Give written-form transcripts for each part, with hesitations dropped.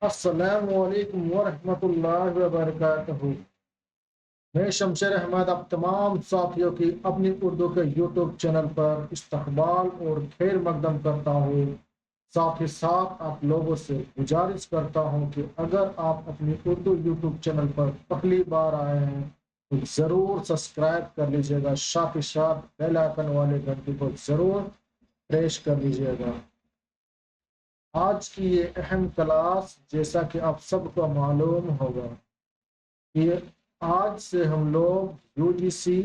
अस्सलामु अलैकुम वरहमतुल्लाहि वबरकातुहू। मैं शमशेर अहमद आप तमाम साथियों की अपनी उर्दू के यूट्यूब चैनल पर इस्तकबाल और खैर मकदम करता हूँ। साथ ही साथ आप लोगों से गुजारिश करता हूँ कि अगर आप अपनी उर्दू यूट्यूब चैनल पर पहली बार आए हैं तो ज़रूर सब्सक्राइब कर लीजिएगा, साथ ही साथ बेल आइकन वाले घंटी को ज़रूर प्रेस कर लीजिएगा। आज की ये अहम क्लास, जैसा कि आप सबको मालूम होगा कि आज से हम लोग यूजीसी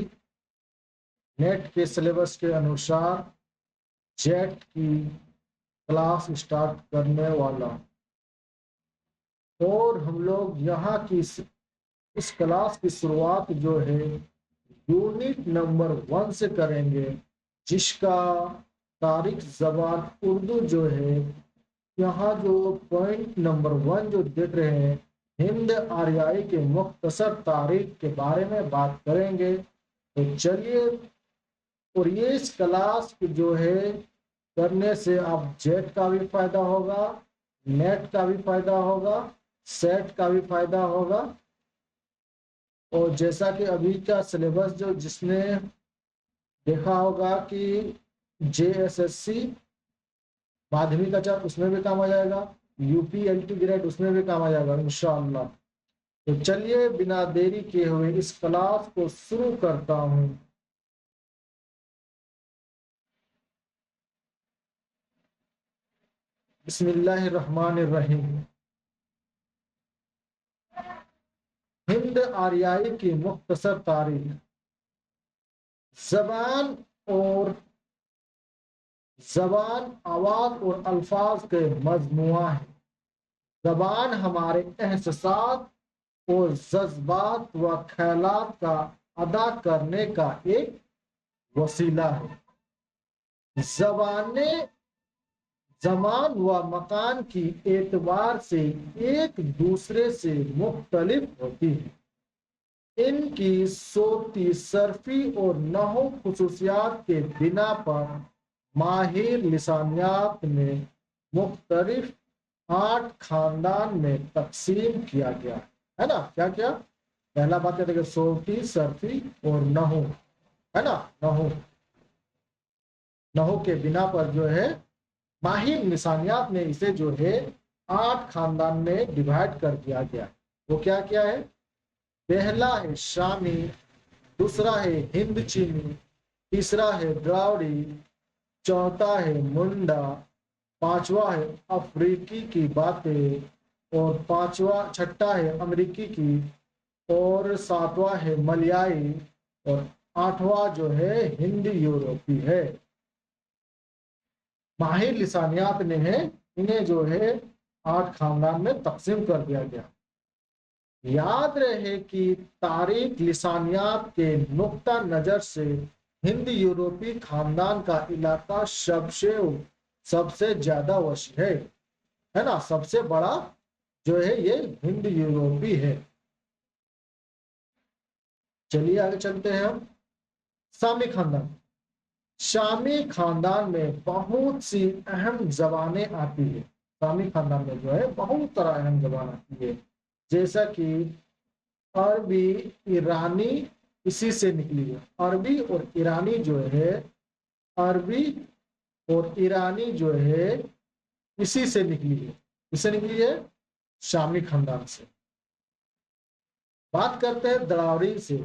नेट के सिलेबस के अनुसार जेट की क्लास स्टार्ट करने वाला, और हम लोग यहाँ की इस क्लास की शुरुआत जो है यूनिट नंबर 1 से करेंगे, जिसका तारीख ज़बान उर्दू जो है। यहाँ जो पॉइंट नंबर 1 जो देख रहे हैं, हिंद आर्याई के मुख्तसर तारीख के बारे में बात करेंगे। तो चलिए, और ये इस क्लास जो है करने से आप जेट का भी फायदा होगा, नेट का भी फायदा होगा, सेट का भी फायदा होगा। और जैसा कि अभी का सिलेबस जो जिसने देखा होगा कि जेएसएससी माध्यमिक आचार, उसमें भी काम आ जाएगा, यूपीएलटी ग्रेड उसमें भी काम आ जाएगा इंशाअल्लाह। तो चलिए बिना देरी किए हुए इस क्लास को शुरू करता हूं। बिस्मिल्लाहिर्रहमानिर्रहीम। हिंद आर्याई की मुख्तसर तारीख। जबान और जबान आवाज और अल्फाज के मजमुआ है। जबान हमारे एहसास और जज्बात व ख्यालात का अदा करने का एक वसीला है। जबाने जमान व मकान की एतबार से एक दूसरे से मुख्तलिफ होती है। इनकी सोती, सरफी और नहू खुसूसियात के बिना पर माहिर लिसानियात में मुख्तलिफ 8 खानदान में तकसीम किया गया है ना। क्या क्या? पहला बात कहते हैं सोती, सरफी और नहू, है ना। नहू नहू के बिना पर जो है माहिर निशानियात ने इसे जो है 8 खानदान में डिवाइड कर दिया गया। वो क्या क्या है? पहला है शामी, दूसरा है हिंद चीनी, तीसरा है द्रावड़ी, चौथा है मुंडा, पांचवा है अफ्रीकी की बातें, और छठा है अमेरिकी की, और सातवां है मलयाई, और आठवां जो है हिंदी यूरोपी है। माहिर लिसानियात ने है इन्हें जो है 8 खानदान में तकसीम कर दिया गया। याद रहे कि तारीख लिसानियात के नुक्ता नजर से हिंद यूरोपी खानदान का इलाका सबसे ज्यादा वसी है ना। सबसे बड़ा जो है ये हिंद यूरोपी है। चलिए आगे चलते हैं हम। सामी खानदान। शामी खानदान में बहुत सी अहम जबानें आती है। शामी खानदान में जो है बहुत तरह अहम जबान आती है, जैसा कि अरबी, ईरानी इसी से निकली है। अरबी और ईरानी जो है, अरबी और ईरानी जो है इसी से निकली है। इससे निकली है शामी खानदान से। बात करते हैं दरावरी से।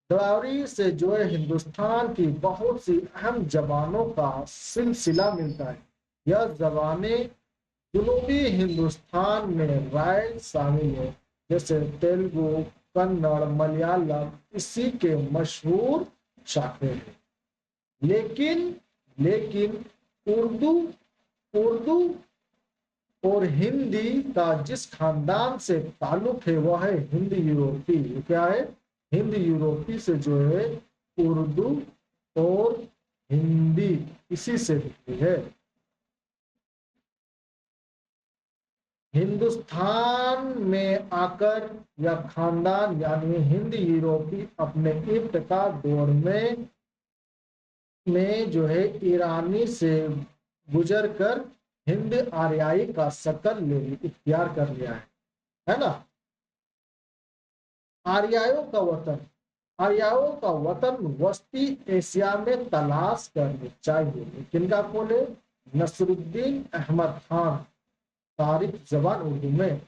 दरावरी से जो है हिंदुस्तान की बहुत सी अहम जबानों का सिलसिला मिलता है। यह जबानें जनूबी हिंदुस्तान में राय शामिल है, जैसे तेलुगु, कन्नड़, मलयालम इसी के मशहूर शाखे हैं। लेकिन लेकिन उर्दू उर्दू और हिंदी का जिस खानदान से ताल्लुक है वह है हिंदी यूरोपी। क्या है? हिंदी यूरोपी से जो है उर्दू और हिंदी इसी से निकली है। हिंदुस्तान में आकर यह खानदान यानी हिंदी यूरोपी अपने इब्तिदा दौर में जो है ईरानी से गुजर कर हिंद आर्याई का शकल ले इख्तियार कर लिया है ना। आर्याओं का वतन, आर्याओं का वतन वस्ती एशिया में तलाश करनी चाहिए। किनका बोले? नसरुद्दीन अहमद खान, तारिक जबान उर्दू में।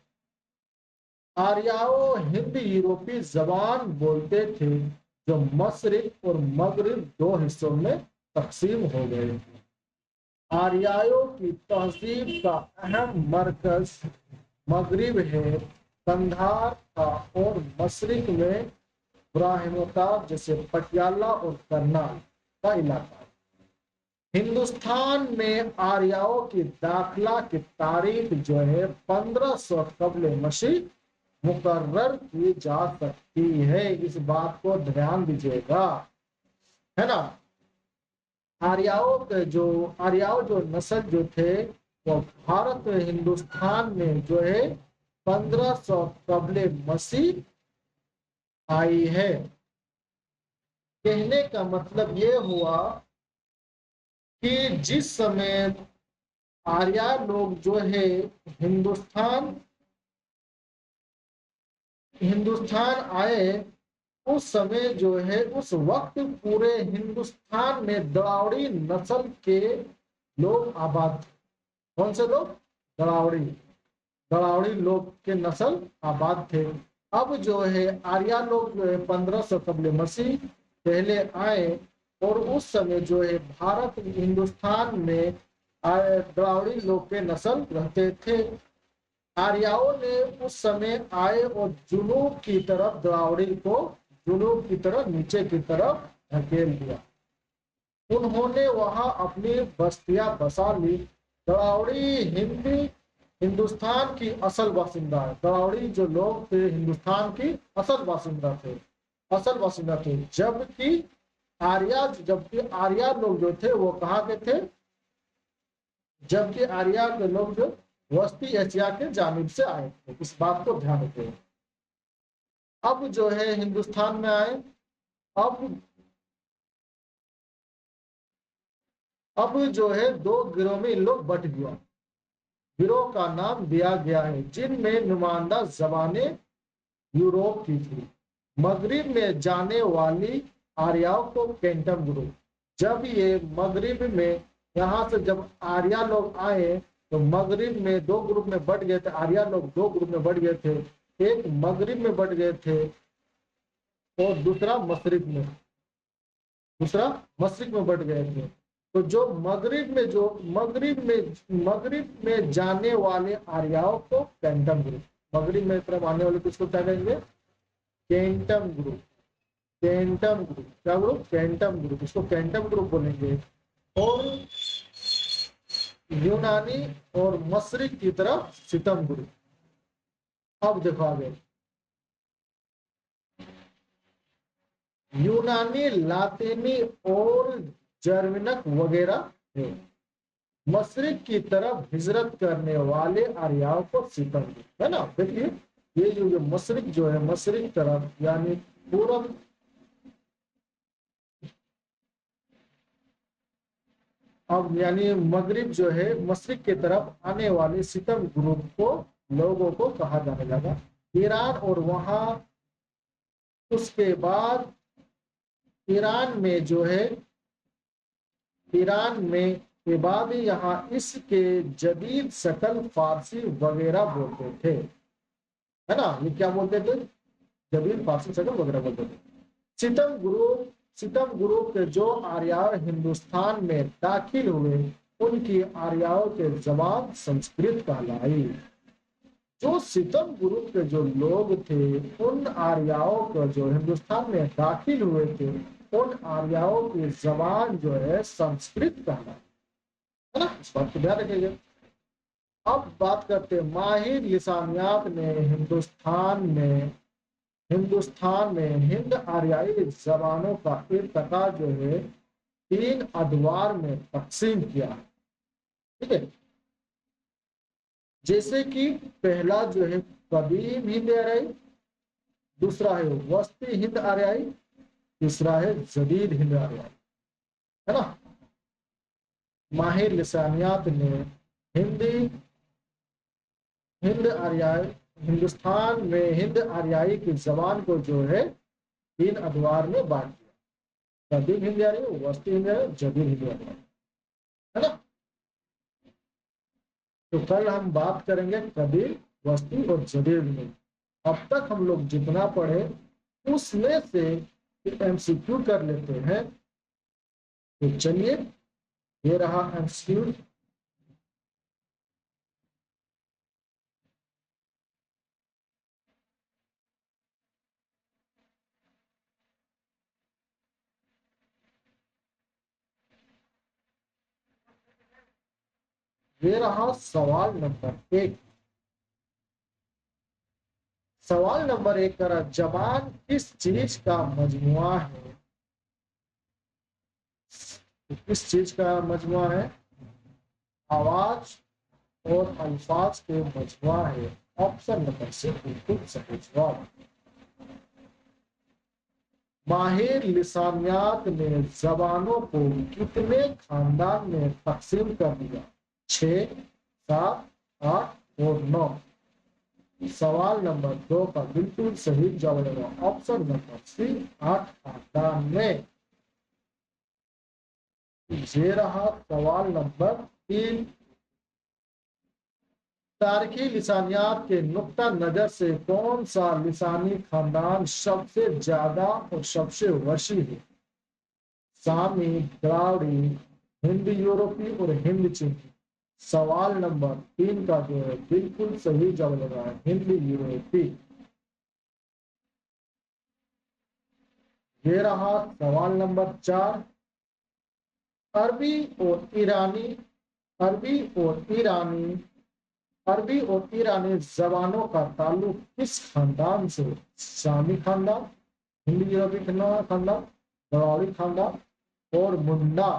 आर्याओं हिंद यूरोपी जबान बोलते थे जो मशरिक और मगरिब दो हिस्सों में तकसीम हो गए थे। आर्याओं की तहजीब का अहम मरकज मगरिब है, कंधार का, और मशरिक में ब्राह्मणता जैसे पटियाला और करनाल का इलाका। हिंदुस्तान में आर्याओं की दाखिला की तारीख जो है 1500 कबल मसीह मुकर्रर की जा सकती है। इस बात को ध्यान दीजिएगा, है ना। आर्याओं जो नस्ल जो थे वो भारत में हिंदुस्तान में जो है 1500 कबल मसीह आई है। कहने का मतलब ये हुआ कि जिस समय आर्या लोग जो है हिंदुस्तान हिंदुस्तान आए, उस समय जो है उस वक्त पूरे हिंदुस्तान में द्राविड़ी नस्ल के लोग आबाद थे। कौन से लोग? द्राविड़ी, द्राविड़ी लोग के नस्ल आबाद थे। अब जो है आर्या लोग जो है 1500 कबल मसीह पहले आए, और उस समय जो है भारत हिंदुस्तान में द्राविड़ी लोग के नस्ल रहते थे। आर्याओं ने उस समय आए और जुनूब की तरफ द्राविड़ी को जुनूब की तरफ नीचे की तरफ धकेल दिया। उन्होंने वहां अपनी बस्तियां बसा ली। द्राविड़ी हिंदी हिंदुस्तान की असल बासिंदा है। द्राविड़ी जो लोग थे हिंदुस्तान की असल बासिंदा थे, असल बासिंदा थे। जबकि आर्या लोग जो थे वो कहाँ के थे? जबकि आर्या के लोग जो वस्ती एशिया के जानिब से आए थे। इस बात को ध्यान रखें। अब जो है हिंदुस्तान में आए, अब अब जो है दो गिरोह में इन लोग बट गया। गिरोह का नाम दिया गया है जिनमें नुमाइंदा जबानें यूरोप की थी। मगरिब में जाने वाली आर्याओं को कैंटम ग्रुप। जब ये मगरिब में यहाँ से जब आर्या लोग आए तो मगरिब में दो ग्रुप में बट गए थे। आर्या लोग दो ग्रुप में बट गए थे, एक मगरिब में बट गए थे और दूसरा मशरिक में बट गए थे। तो जो मगरिब में जाने वाले आर्याओं को कैंटम ग्रुप, मगरिब में तरफ आने वाले किसको क्या कहेंगे? कैंटम ग्रुप। कैंटम ग्रुप क्या ग्रुप? कैंटम ग्रुप, इसको कैंटम ग्रुप बोलेंगे। और यूनानी और मशरिक की तरफ सितम ग्रुप। अब देखो आगे, यूनानी, लातीनी और जर्मनक वगैरह है। मशरिक की तरफ हिजरत करने वाले आर्याओं को सितम ग्रुप, है ना। देखिए ये जो मशरिक जो है, मशरिक तरफ यानी पूरब, अब यानी मगरिब जो है मशरिक की तरफ आने वाले सितम ग्रुप को लोगों को कहा जाने लगा। ईरान और वहां उसके बाद ईरान में जो है ईरान में के बाद यहाँ इसके जदीद शक्ल फारसी वगैरह बोलते थे, है ना। ये क्या बोलते थे? जदीद फारसी शक्ल वगैरह बोलते थे। सितम ग्रुप के जो आर्या हिंदुस्तान में दाखिल हुए उनकी आर्याओं के जबान संस्कृत कहलाई। जो सितम ग्रुप के जो लोग थे उन आर्याओं को जो हिंदुस्तान में दाखिल हुए थे उन आर्याओं की जबान जो है संस्कृत कहलाई, है ना। इस बात को ध्यान रखिएगा। अब बात करते हैं, माहिर लिसानियात ने हिंदुस्तान में हिंद आर्याई जबानों का इर्तका जो है 3 अदवार में तकसीम किया है, ठीक है। जैसे कि पहला जो है कदीम हिंद आर्याई, दूसरा है वस्ती हिंद आर्याई, तीसरा है जदीद हिंद आर्याई, है ना। माहिर लिसानियात ने हिंदी हिंद आर्याई हिंदुस्तान में हिंद आर्याई की जबान को जो है 3 अदवार में बांट दिया। कदीम हिंदी आर्याई, वस्ती हिंदी आर्याई, जदीद हिंदी आर्याई, है ना। तो कल हम बात करेंगे कदीम, वस्ती और जदीद में। अब तक हम लोग जितना पढ़े उसमें से एमसीक्यू कर लेते हैं। तो चलिए, ये रहा एमसीक्यू। ये रहा सवाल नंबर 1। सवाल नंबर 1 का जबान किस चीज का मजमुआ है? किस चीज का मजमुआ है? आवाज और अल्फाज के मजमुआ है। ऑप्शन नंबर सी बिल्कुल सही जवाब। माहिर लिसानियात ने जबानों को कितने खानदान में तकसीम कर दिया? 6, 7, 8 और 9। सवाल नंबर 2 का बिल्कुल सही जवाब होगा ऑप्शन नंबर सी, 8 खानदान में। ये रहा सवाल नंबर 3। तारीखी लिसानियात के नुक्ता नजर से कौन सा लिसानी खानदान सबसे ज्यादा और सबसे वसी है? सामी, द्राविड़ी, हिंद यूरोपी और हिंद चीनी। सवाल नंबर 3 का जो है बिल्कुल सही जवाब लगा है हिंद यूरोपी। ये रहा सवाल नंबर 4। अरबी और ईरानी अरबी और ईरानी अरबी और ईरानी जबानों का ताल्लुक किस खानदान से? शामी खानदान, हिंद यूरोपी खानदान, द्राविड़ी खानदान और मुंडा।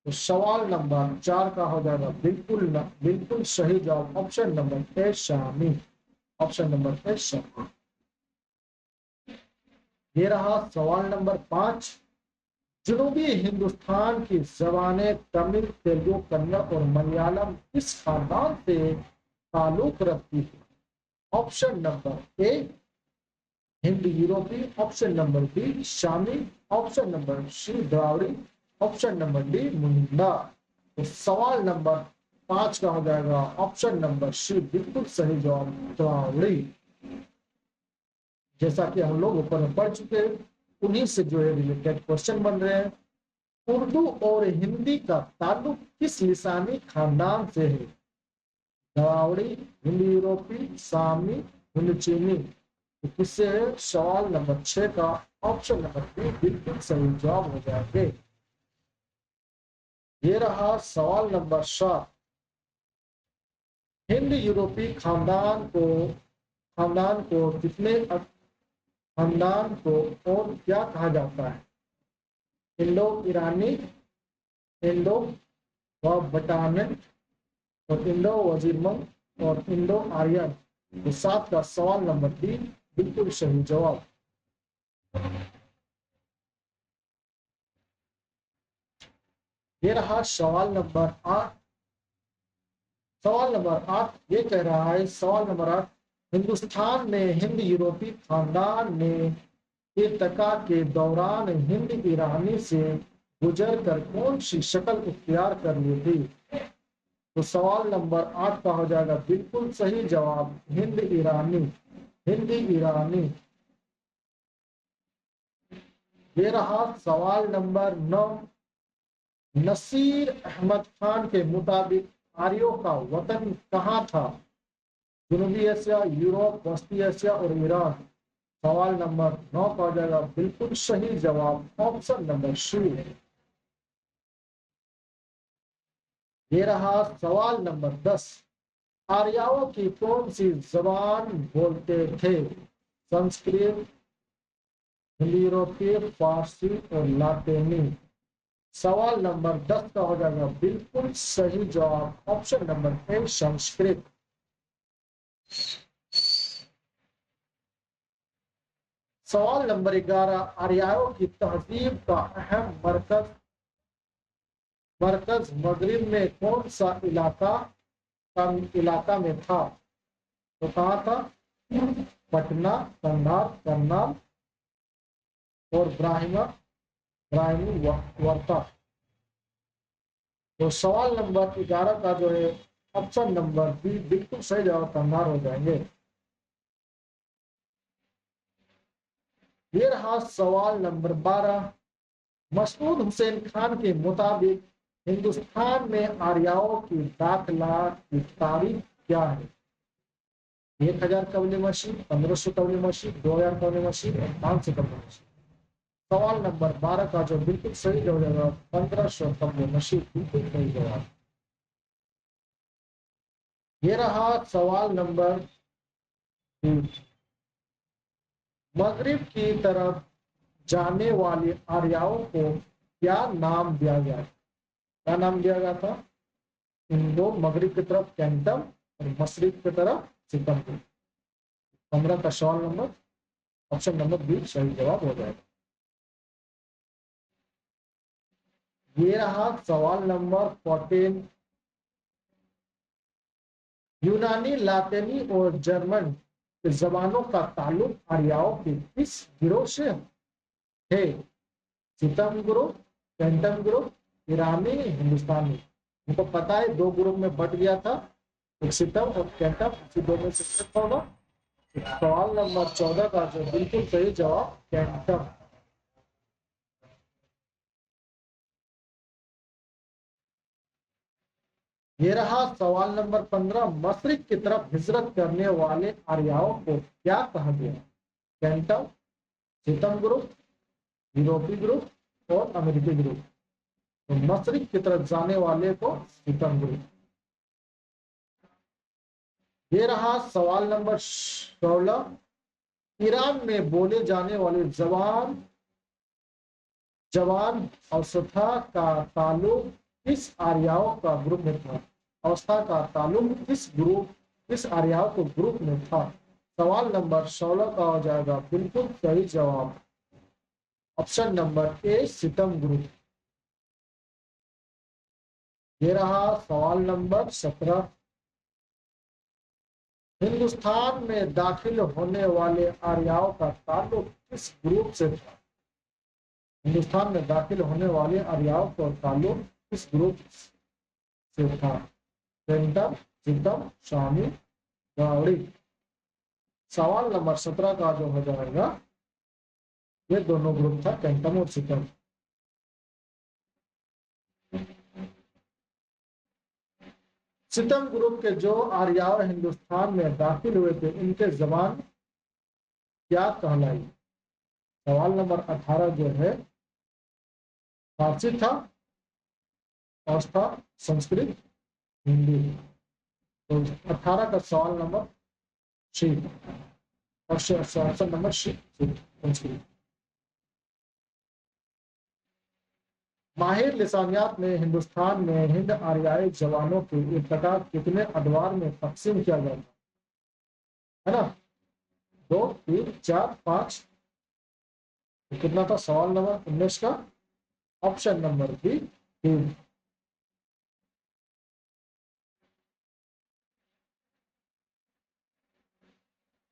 तो सवाल नंबर 4 का हो जाएगा बिल्कुल सही जवाब ऑप्शन नंबर ए, शामी। ऑप्शन नंबर ए, शामी। ये रहा सवाल नंबर 5। जनूबी हिंदुस्तान की जबानें तमिल, तेलुगु, कन्नड़ और मलयालम किस खानदान से ताल्लुक रखती है? ऑप्शन नंबर ए, हिंद यूरोपी। ऑप्शन नंबर बी, शामी। ऑप्शन नंबर सी, द्राविड़ी। Option number D, Munda. तो सवाल नंबर 5 का हो जाएगा ऑप्शन नंबर सी, बिल्कुल सही जवाब, द्राविड़ी। जैसा कि हम लोग ऊपर में पढ़ चुके हैं, उन्हीं से जो है रिलेटेड क्वेश्चन बन रहे हैं। उर्दू और हिंदी का ताल्लुक किस लिसानी खानदान से है? द्राविड़ी, हिंद यूरोपी, सामी, हिंद चीनी। तो किससे है? सवाल नंबर 6 का ऑप्शन नंबर बी बिल्कुल सही जवाब हो जाएंगे। ये रहा सवाल नंबर 7। हिंद यूरोपी खानदान को कितने खानदान को और क्या कहा जाता है? इंडो ईरानी, इंडो बटानिक और इंडो वजीरमन और इंडो आर्यन। तो 7 का सवाल नंबर 3 बिल्कुल सही जवाब। ये रहा सवाल नंबर 8। सवाल नंबर 8 ये कह रहा है, सवाल नंबर 8, हिंदुस्तान में हिंद यूरोपी खानदान ने इर्तिका के दौरान हिंद ईरानी से गुजर कर कौन सी शक्ल इख्तियार कर ली थी? तो सवाल नंबर 8 का हो जाएगा बिल्कुल सही जवाब, हिंद ईरानी। हिंदी ईरानी। ये रहा सवाल नंबर 9। नसीर अहमद खान के मुताबिक आर्यों का वतन कहाँ था? जनूबी एशिया, यूरोप, वस्ती एशिया और ईरान। सवाल नंबर 9 का हो जाएगा बिल्कुल सही जवाब ऑप्शन नंबर सी। ये रहा सवाल नंबर 10। आर्यों की कौन सी जबान बोलते थे? संस्कृत, हिंदी यूरोपीय, फारसी और लातीनी। सवाल नंबर 10 का हो जाएगा बिल्कुल सही जवाब ऑप्शन नंबर ए, संस्कृत। सवाल नंबर 11। आर्यों की तहजीब का अहम मरकज मगरिब में कौन सा इलाका का इलाका में था, तो कहाँ था? पटना, कंधार, करनाल और ब्राह्मणी वर्ता। तो सवाल नंबर 11 का जो है ऑप्शन नंबर बी बिल्कुल सही जवाब कंधार हो जाएंगे। ये रहा सवाल नंबर 12। मसूद हुसैन खान के मुताबिक हिंदुस्तान में आर्यों की दाखिला की तारीख क्या है? 1000 कबल मसीह, 1500 कबल मसीह, 2000 कबल मसीह और 500 कबल मसीह। सवाल नंबर 12 का जो बिल्कुल सही जवाब 1500 कबल मसीह बिल्कुल सही जवाब। ये रहा सवाल नंबर 3। मगरिब की तरफ जाने वाले आर्यों को क्या नाम दिया गया? क्या नाम दिया गया था? इनको मगरिब की तरफ कैंटम और मशरिक की तरफ सितम। 15 का सवाल नंबर ऑप्शन नंबर बी सही जवाब हो जाएगा। ये रहा सवाल नंबर 14। यूनानी, लातिनी और जर्मन जबानों का ताल्लुक आर्यों के किस गिरोह से है? सितम ग्रुप, कैंटम ग्रुप, ईरानी, हिंदुस्तानी। उनको पता है 2 ग्रुप में बट गया था, एक सितम और कैंटम, इसी 2 में से होगा। सवाल नंबर 14 का जो बिल्कुल सही जवाब कैंटम। ये रहा सवाल नंबर 15। मशरिक की तरफ हिजरत करने वाले आर्यों को क्या कहा गया? कैंटम, सितम ग्रुप, यूरोपीय ग्रुप और अमेरिकी ग्रुप। तो मशरिक की तरफ जाने वाले को सितम ग्रुप। ये रहा सवाल नंबर 16। ईरान में बोले जाने वाले जवान अवस्था का ताल्लुक किस आर्यों का ग्रुप में था? अवस्था का ताल्लुक किस आर्यों को ग्रुप में था? सवाल नंबर 16 का हो जाएगा बिल्कुल सही जवाब ऑप्शन नंबर ए सितम ग्रुप। ये रहा सवाल नंबर 17। हिंदुस्तान में दाखिल होने वाले आर्यों का ताल्लुक किस ग्रुप से था? हिंदुस्तान में दाखिल होने वाले आर्यों का ताल्लुक किस ग्रुप से था? कैंटम, सितम, शामी, गावड़ी। सवाल नंबर 17 का जो हो जाएगा ये दोनों ग्रुप था, कैंटम और सितम। सितम ग्रुप के जो आर्य हिंदुस्तान में दाखिल हुए थे इनके जबान क्या कहलाई? सवाल नंबर 18 जो है फारसी था और था संस्कृत, हिंदी। तो 18 का सवाल number C option number C Sanskrit. माहिर लिसानियात में हिंदुस्तान में हिंद आर्याई जवानों के इर्तका कितने अदवार में तकसीम किया गया है ना? 2, 3, 4, 5। कितना था सवाल नंबर 19 का? Option number B 3।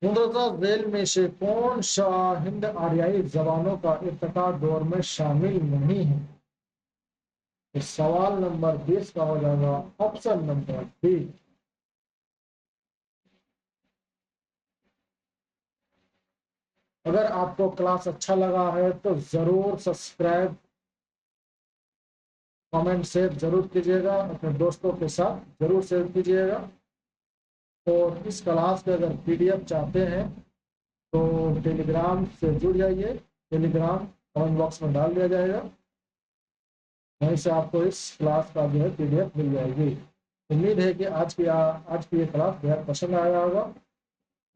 मुंदरजा झेल में से कौन सा हिंद आर्याई जवानों का इर्तका दौर में शामिल नहीं है? तो सवाल नंबर 20 का हो जाएगा ऑप्शन नंबर बी। अगर आपको क्लास अच्छा लगा है तो जरूर सब्सक्राइब, कमेंट, शेयर जरूर कीजिएगा, अपने दोस्तों के साथ जरूर शेयर कीजिएगा। और इस क्लास के अगर पीडीएफ चाहते हैं तो टेलीग्राम से जुड़ जाइए, टेलीग्राम कमेंट बॉक्स में डाल दिया जाएगा, वहीं से आपको इस क्लास का जो है पीडीएफ मिल जाएगी। उम्मीद है कि आज की ये क्लास बेहद पसंद आया होगा।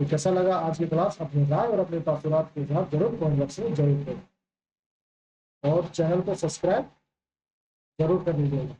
तो कैसा लगा आज की क्लास अपनी राय और अपने तासुरात के साथ जरूर कमेंट बॉक्स में जरूर करें और चैनल को सब्सक्राइब जरूर कर लीजिएगा।